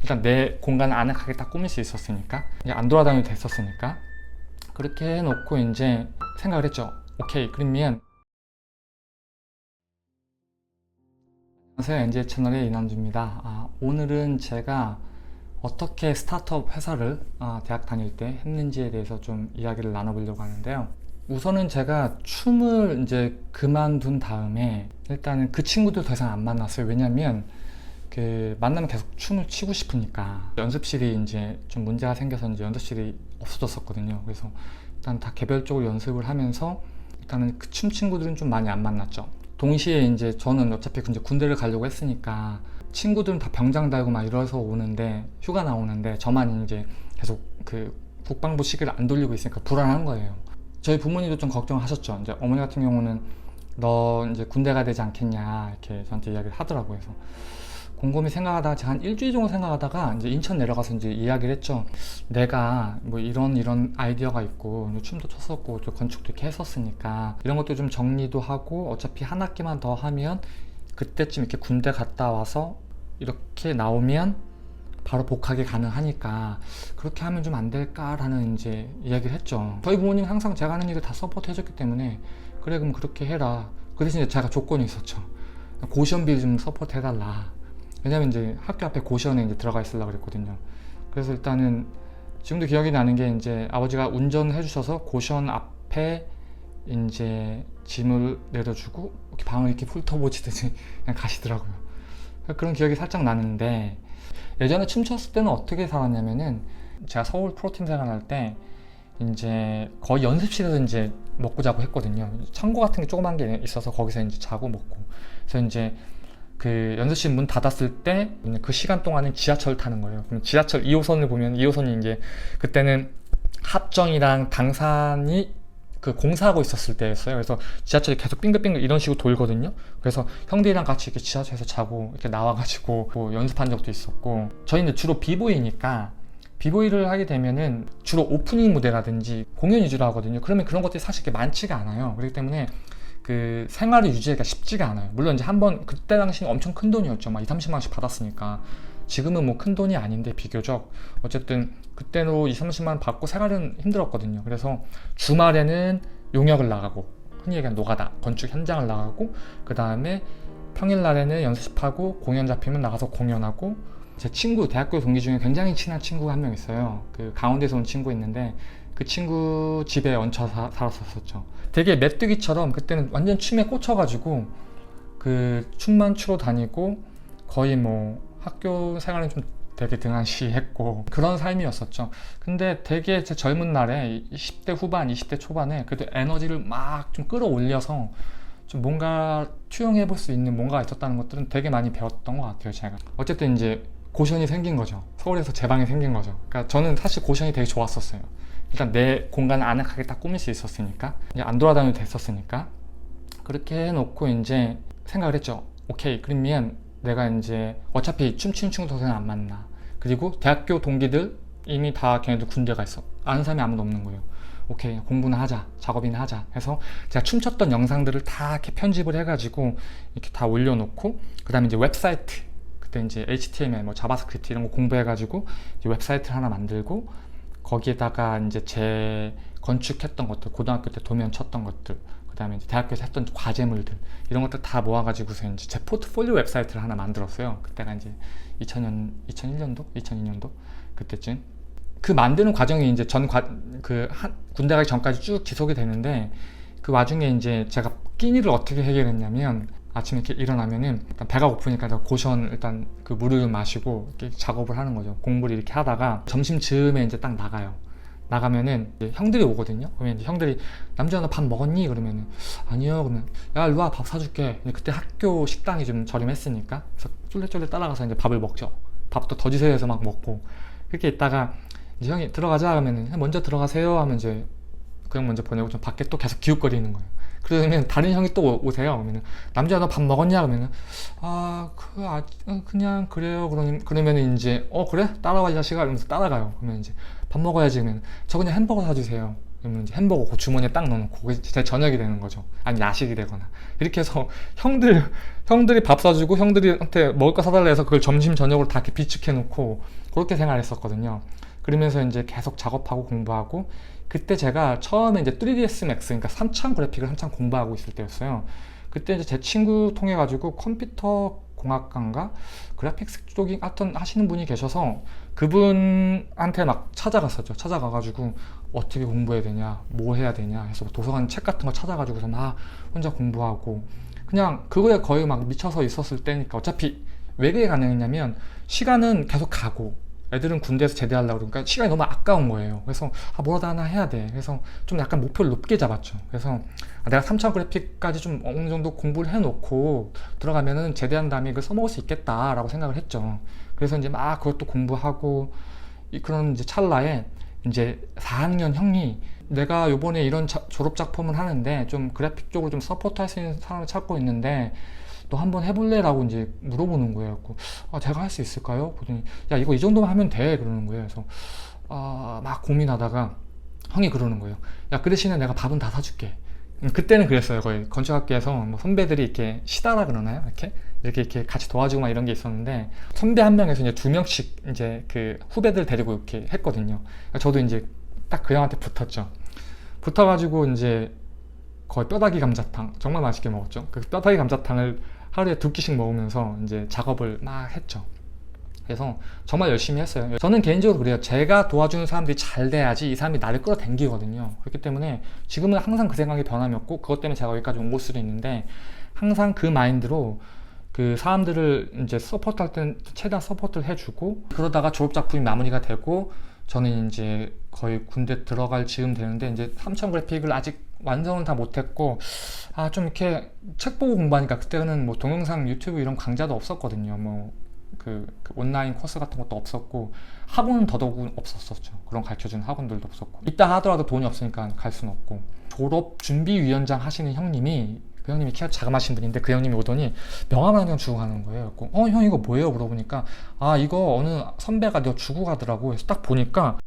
일단 내 공간을 아늑하게 딱 꾸밀 수 있었으니까, 이제 안 돌아다녀도 됐었으니까, 그렇게 해놓고 이제 생각을 했죠. 오케이, 그러면. 안녕하세요, NJ 채널의 이남주입니다. 오늘은 제가 어떻게 스타트업 회사를 대학 다닐 때 했는지에 대해서 좀 이야기를 나눠보려고 하는데요. 우선은 제가 춤을 이제 그만둔 다음에 일단은 그 친구들 더 이상 안 만났어요. 왜냐면 그 만나면 계속 춤을 추고 싶으니까. 연습실이 이제 좀 문제가 생겨서 이제 연습실이 없어졌었거든요. 그래서 일단 다 개별적으로 연습을 하면서 일단은 그 춤 친구들은 좀 많이 안 만났죠. 동시에 이제 저는 어차피 이제 군대를 가려고 했으니까 친구들은 다 병장 달고 막 이래서 오는데, 휴가 나오는데 저만 이제 계속 그 국방부 시기를 안 돌리고 있으니까 불안한 거예요. 저희 부모님도 좀 걱정하셨죠. 이제 어머니 같은 경우는 너 이제 군대 가야 되지 않겠냐 이렇게 저한테 이야기를 하더라고요. 그래서 곰곰이 생각하다가 제가 한 일주일 정도 생각하다가 이제 인천 내려가서 이제 이야기를 했죠. 내가 뭐 이런 아이디어가 있고 춤도 췄었고 또 건축도 이렇게 했었으니까 이런 것도 좀 정리도 하고, 어차피 한 학기만 더 하면 그때쯤 이렇게 군대 갔다 와서 이렇게 나오면 바로 복학이 가능하니까 그렇게 하면 좀 안 될까라는 이제 이야기를 했죠. 저희 부모님은 항상 제가 하는 일을 다 서포트 해줬기 때문에 그래 그럼 그렇게 해라. 그 대신 제가 조건이 있었죠. 고시원비 좀 서포트 해달라. 왜냐면 이제 학교 앞에 고시원에 이제 들어가 있으려고 그랬거든요. 그래서 일단은 지금도 기억이 나는 게, 이제 아버지가 운전해 주셔서 고시원 앞에 이제 짐을 내려주고 이렇게 방을 이렇게 훑어보시듯이 그냥 가시더라고요. 그런 기억이 살짝 나는데, 예전에 춤췄을 때는 어떻게 살았냐면은, 제가 서울 프로팀 생활할 때 이제 거의 연습실에서 이제 먹고 자고 했거든요. 창고 같은 게 조그만 게 있어서 거기서 이제 자고 먹고. 그래서 이제 그 연습실 문 닫았을 때 그 시간 동안은 지하철 타는 거예요. 그럼 지하철 2호선을 보면 2호선이 이제 그때는 합정이랑 당산이 그 공사하고 있었을 때였어요. 그래서 지하철이 계속 빙글빙글 이런 식으로 돌거든요. 그래서 형들이랑 같이 이렇게 지하철에서 자고 이렇게 나와가지고 뭐 연습한 적도 있었고, 저희는 주로 비보이니까 비보이를 하게 되면은 주로 오프닝 무대라든지 공연 위주로 하거든요. 그러면 그런 것들이 사실 그렇게 많지가 않아요. 그렇기 때문에 그 생활을 유지하기가 쉽지가 않아요. 물론 이제 한번 그때 당시는 엄청 큰 돈이었죠. 막 2, 30만 원씩 받았으니까. 지금은 뭐 큰 돈이 아닌데 비교적 어쨌든 그때로 2, 30만 원 받고 생활은 힘들었거든요. 그래서 주말에는 용역을 나가고, 흔히 얘기하는 노가다 건축 현장을 나가고, 그 다음에 평일날에는 연습하고 공연 잡히면 나가서 공연하고. 제 친구, 대학교 동기 중에 굉장히 친한 친구가 한 명 있어요. 그 강원도에서 온 친구 있는데 그 친구 집에 얹혀 살았었죠. 되게 메뚜기처럼 그때는 완전 춤에 꽂혀가지고 그 춤만 추러 다니고, 거의 뭐 학교 생활은 좀 되게 등한시했고 그런 삶이었었죠. 근데 되게 제 젊은 날에 10대 후반, 20대 초반에 그래도 에너지를 막 좀 끌어올려서 좀 뭔가 투영해 볼 수 있는 뭔가가 있었다는 것들은 되게 많이 배웠던 것 같아요. 제가 어쨌든 이제 고시원이 생긴 거죠. 서울에서 제 방이 생긴 거죠. 그러니까 저는 사실 고시원이 되게 좋았었어요. 일단 내 공간을 아늑하게 딱 꾸밀 수 있었으니까, 이제 안 돌아다녀도 됐었으니까, 그렇게 해놓고 이제 생각을 했죠. 오케이, 그러면 내가 이제 어차피 춤추는 친구 더 이상 안 만나. 그리고 대학교 동기들 이미 다 걔네들 군대가 있어. 아는 사람이 아무도 없는 거예요. 오케이, 공부나 하자, 작업이나 하자 해서 제가 춤췄던 영상들을 다 이렇게 편집을 해가지고 이렇게 다 올려놓고, 그 다음에 이제 웹사이트, 그때 이제 HTML, 뭐 자바스크립트 이런 거 공부해가지고 이제 웹사이트를 하나 만들고, 거기에다가 이제 제 건축했던 것들, 고등학교 때 도면 쳤던 것들, 그 다음에 이제 대학교에서 했던 과제물들, 이런 것들 다 모아가지고서 이제 제 포트폴리오 웹사이트를 하나 만들었어요. 그때가 이제 2001년도? 2002년도? 그때쯤. 그 만드는 과정이 이제 군대 가기 전까지 쭉 지속이 되는데, 그 와중에 이제 제가 끼니를 어떻게 해결했냐면, 아침에 이렇게 일어나면은 일단 배가 고프니까 고시원 일단 그 물을 좀 마시고 이렇게 작업을 하는 거죠. 공부를 이렇게 하다가 점심 즈음에 이제 딱 나가요. 나가면은 이제 형들이 오거든요. 그러면 이제 형들이 남주야 너 밥 먹었니? 그러면은 아니요. 그러면 야 일로 와 밥 사줄게. 그때 학교 식당이 좀 저렴했으니까 그래서 쫄래쫄래 따라가서 이제 밥을 먹죠. 밥도 더 주세요 해서 막 먹고, 그렇게 있다가 이제 형이 들어가자 그러면은 먼저 들어가세요 하면 이제 그냥 먼저 보내고 좀 밖에 또 계속 기웃거리는 거예요. 그러면 다른 형이 또 오세요. 그러면은 남자야 너 밥 먹었냐? 그러면은 그냥 그래요. 그러면은 이제 그래? 따라와 이 자식아 이러면서 따라가요. 그러면 이제 밥 먹어야지. 그러면 저 그냥 햄버거 사주세요. 그러면 이제 햄버거 그 주머니에 딱 넣어놓고 그게 제 저녁이 되는 거죠. 아니 야식이 되거나 이렇게 해서 형들이 밥 사주고 형들이한테 먹을 거 사달라 해서 그걸 점심 저녁으로 다 이렇게 비축해놓고 그렇게 생활했었거든요. 그러면서 이제 계속 작업하고 공부하고 그때 제가 처음에 이제 3ds max 그러니까 3차 그래픽을 한창 공부하고 있을 때였어요. 그때 이제 제 친구 통해 가지고 컴퓨터 공학과인가 그래픽스 쪽이 하시는 분이 계셔서 그분한테 막 찾아갔었죠. 찾아가가지고 어떻게 공부해야 되냐, 뭐 해야 되냐 해서 도서관 책 같은 거 찾아가지고서 막 혼자 공부하고 그냥 그거에 거의 막 미쳐서 있었을 때니까 어차피 왜 그게 가능했냐면 시간은 계속 가고 애들은 군대에서 제대하려고 그러니까 시간이 너무 아까운 거예요. 그래서 뭐라도 하나 해야 돼. 그래서 좀 약간 목표를 높게 잡았죠. 그래서 내가 3차 그래픽까지 좀 어느 정도 공부를 해놓고 들어가면은 제대한 다음에 이걸 써먹을 수 있겠다라고 생각을 했죠. 그래서 이제 막 그것도 공부하고 그런 이제 찰나에 이제 4학년 형이 내가 요번에 이런 졸업 작품을 하는데 좀 그래픽 쪽으로 좀 서포트 할 수 있는 사람을 찾고 있는데 너 한번 해볼래? 라고 이제 물어보는 거예요. 제가 할 수 있을까요? 그러더니 야 이거 이 정도만 하면 돼 그러는 거예요. 그래서 막 고민하다가 형이 그러는 거예요. 야 그 대신에 내가 밥은 다 사줄게. 그때는 그랬어요. 거의 건축학교에서 뭐 선배들이 이렇게 시다라 그러나요? 이렇게 같이 도와주고 막 이런 게 있었는데 선배 한 명에서 이제 2명씩 이제 그 후배들 데리고 이렇게 했거든요. 저도 이제 딱 그 형한테 붙었죠. 붙어가지고 이제 거의 뼈다귀 감자탕 정말 맛있게 먹었죠. 그 뼈다귀 감자탕을 하루에 2끼씩 먹으면서 이제 작업을 막 했죠. 그래서 정말 열심히 했어요. 저는 개인적으로 그래요. 제가 도와주는 사람들이 잘 돼야지 이 사람이 나를 끌어당기거든요. 그렇기 때문에 지금은 항상 그 생각이 변함이 없고 그것 때문에 제가 여기까지 온 걸 수도 있는데 항상 그 마인드로 그 사람들을 이제 서포트할 때는 최대한 서포트를 해주고 그러다가 졸업 작품이 마무리가 되고 저는 이제 거의 군대 들어갈 즈음 되는데 이제 3천 그래픽을 아직 완성은 다 못했고 좀 이렇게 책 보고 공부하니까 그때는 뭐 동영상 유튜브 이런 강좌도 없었거든요. 뭐 그 온라인 코스 같은 것도 없었고 학원은 더더욱 없었었죠. 그런 가르쳐주는 학원들도 없었고 있다 하더라도 돈이 없으니까 갈 수는 없고 졸업 준비위원장 하시는 형님이 그 형님이 키가 자그마신 분인데 그 형님이 오더니 명함을 한 장 주고 가는 거예요. 형 이거 뭐예요? 물어보니까 이거 어느 선배가 너 주고 가더라고. 그래서 딱 보니까